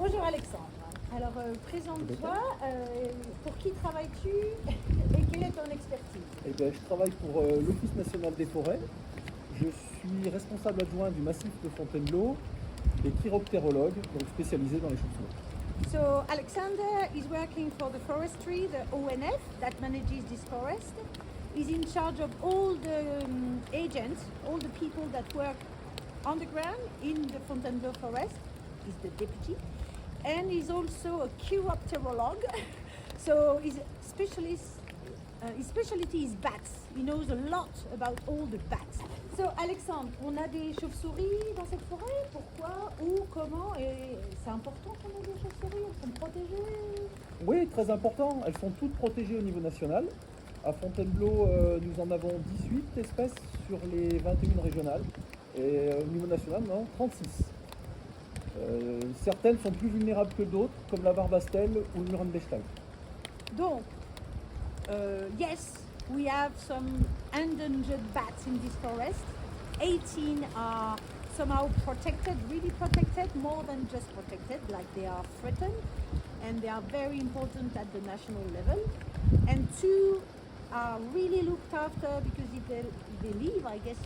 Bonjour Alexandre. Alors présente-toi, pour qui travailles-tu et quelle est ton expertise? Eh bien, je travaille pour l'Office national des forêts. Je suis responsable adjoint du massif de Fontainebleau et chiroptérologue, donc spécialisé dans les chauves-souris. So Alexander is working for the forestry, the ONF that manages this forest. He's in charge of all the agents, all the people that work on the ground in the Fontainebleau forest. He's the deputy. And he's also a chiropterologue. So his specialty is bats. He knows a lot about all the bats. So Alexandre, on a des chauves-souris dans cette forêt. Pourquoi, où, comment? Et c'est important qu'on ait des chauves-souris. Elles sont protégées. Oui, très important. Elles sont toutes protégées au niveau national. À Fontainebleau, nous en avons 18 espèces sur les 21 régionales. Et au niveau national, nous en avons 36. Certaines sont plus vulnérables que d'autres, comme la barbastelle ou le Murenbechstein. Donc, yes, we have some endangered bats in this forest. 18 are somehow protected, really protected, more than just protected, like they are threatened, and they are very important at the national level. And 2 are really looked after because if they leave, I guess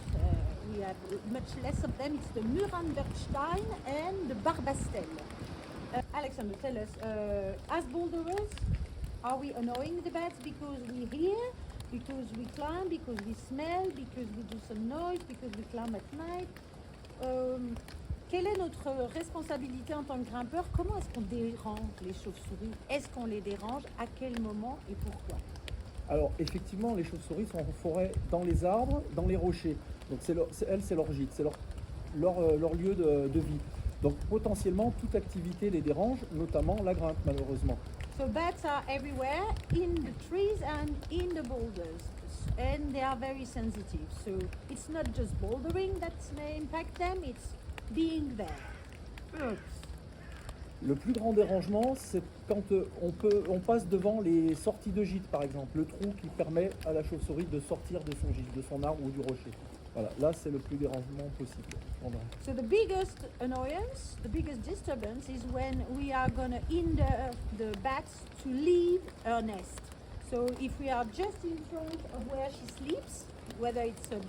we have much less of them. It's the Murenbergstein and the Barbastelle. Alexander, tell us, as boulderers, are we annoying the bats because we hear, because we climb, because we smell, because we do some noise, because we climb at night? Quelle est notre responsabilité en tant que grimpeur? Comment est-ce qu'on dérange les chauves-souris? Est-ce qu'on les dérange? À quel moment et pourquoi? Alors, effectivement, les chauves-souris sont en forêt, dans les arbres, dans les rochers. Donc, c'est leur gîte, c'est leur lieu de vie. Donc, potentiellement, toute activité les dérange, notamment la grimpe, malheureusement. So bats are everywhere, in the trees and in the boulders. And they are very sensitive. So it's not just bouldering that may impact them, it's being there. Le plus grand dérangement, c'est quand on passe devant les sorties de gîte, par exemple, le trou qui permet à la chauve-souris de sortir de son gîte, de son arbre ou du rocher. Voilà, là c'est le plus dérangement possible. So the biggest annoyance, the biggest disturbance is when we are going to hinder the bats to leave her nest. So if we are just in front of where she sleeps, whether it's a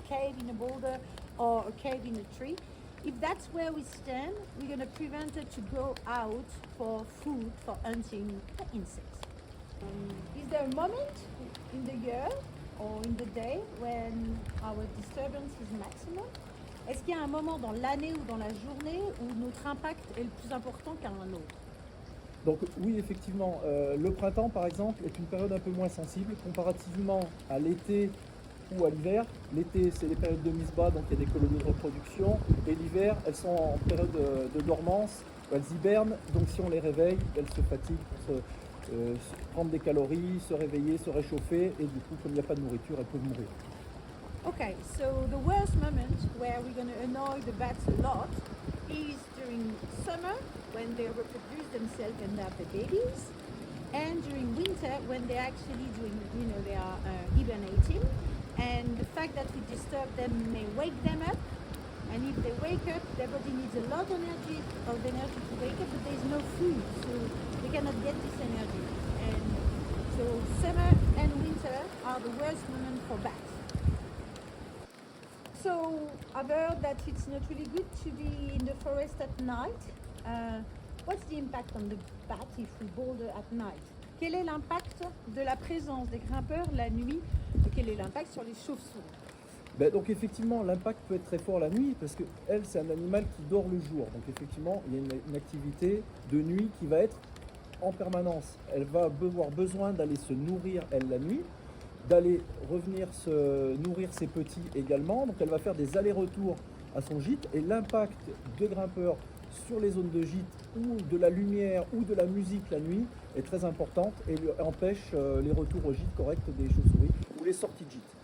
cave in a boulder or a cave in a tree, if that's where we stand, we're going to prevent her to go out for food, for hunting insects. Is there a moment in the year or in the day when our disturbance is maximum? Est-ce qu'il y a un moment dans l'année ou dans la journée où notre impact est le plus important qu'à un autre? Donc oui, effectivement, le printemps par exemple est une période un peu moins sensible comparativement à l'été ou à l'hiver. L'été, c'est les périodes de mise bas, donc il y a des colonies de reproduction. Et l'hiver, elles sont en période de dormance, elles hibernent. Donc si on les réveille, elles se fatiguent pour prendre des calories, se réveiller, se réchauffer. Et du coup, comme il n'y a pas de nourriture, elles peuvent mourir. Okay, so the worst moment where we're going to annoy the bats a lot is during summer when they reproduce themselves and have the babies, and during winter when they're actually doing, they are hibernating. And the fact that we disturb them may wake them up, and if they wake up, their body needs a lot of energy to wake up, but there's no food, so they cannot get this energy. And so summer and winter are the worst moments for bats. So I've heard that it's not really good to be in the forest at night. What's the impact on the bat if we boulder at night? Quel est l'impact de la présence des grimpeurs la nuit et quel est l'impact sur les chauves-souris? Donc effectivement, l'impact peut être très fort la nuit parce que elle, c'est un animal qui dort le jour. Donc effectivement, il y a une activité de nuit qui va être en permanence. Elle va avoir besoin d'aller se nourrir, elle, la nuit, d'aller revenir se nourrir ses petits également. Donc elle va faire des allers-retours à son gîte et l'impact de grimpeurs sur les zones de gîte ou de la lumière ou de la musique la nuit est très importante et empêche les retours au gîte corrects des chauves-souris ou les sorties de gîte.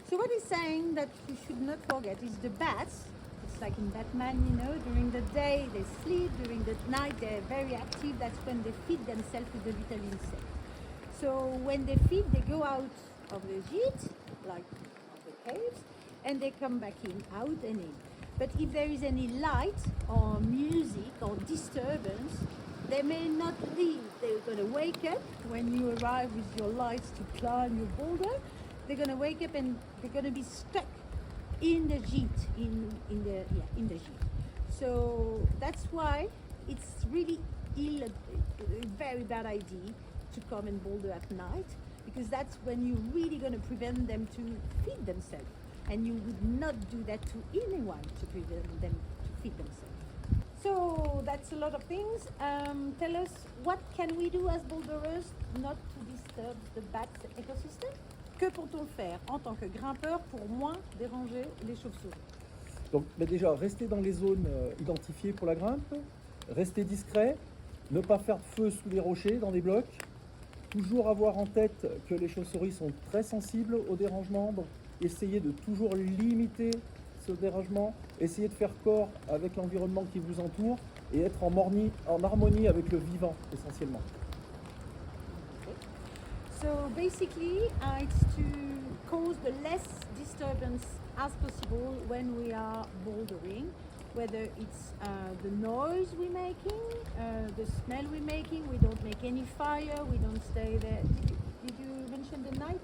So what he's saying that we should not forget is the bats. It's like in Batman, during the day they sleep, during the night they're very active. That's when they feed themselves with the little insect. So when they feed, they go out of the gîte, like of the caves, and they come back out and in. But if there is any light or music or disturbance, they may not leave. They're going to wake up when you arrive with your lights to climb your boulder. They're going to wake up and they're going to be stuck in the gîte, in the gîte. So that's why it's really a very bad idea to come and boulder at night, because that's when you're really going to prevent them to feed themselves, and you would not do that to anyone to prevent them to feed themselves. So that's a lot of things. Tell us, what can we do as boulderers not to disturb the bat ecosystem? Que peut-on faire en tant que grimpeur pour moins déranger les chauves-souris? Donc déjà, rester dans les zones identifiées pour la grimpe, rester discret, ne pas faire de feu sous les rochers, dans des blocs, toujours avoir en tête que les chauves-souris sont très sensibles au dérangement, donc essayer de toujours limiter ce dérangement, essayer de faire corps avec l'environnement qui vous entoure et être en harmonie avec le vivant essentiellement. So basically, it's to cause the less disturbance as possible when we are bouldering, whether it's the noise we're making, the smell we're making. We don't make any fire, we don't stay there. Did you mention the night?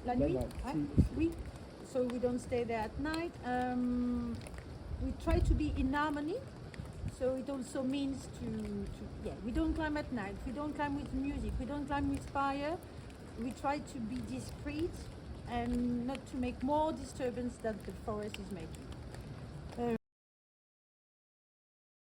La nuit? night, Right? si. Oui. So we don't stay there at night. We try to be in harmony. So it also means we don't climb at night, we don't climb with music, we don't climb with fire. We try to be discreet and not to make more disturbance than the forest is making.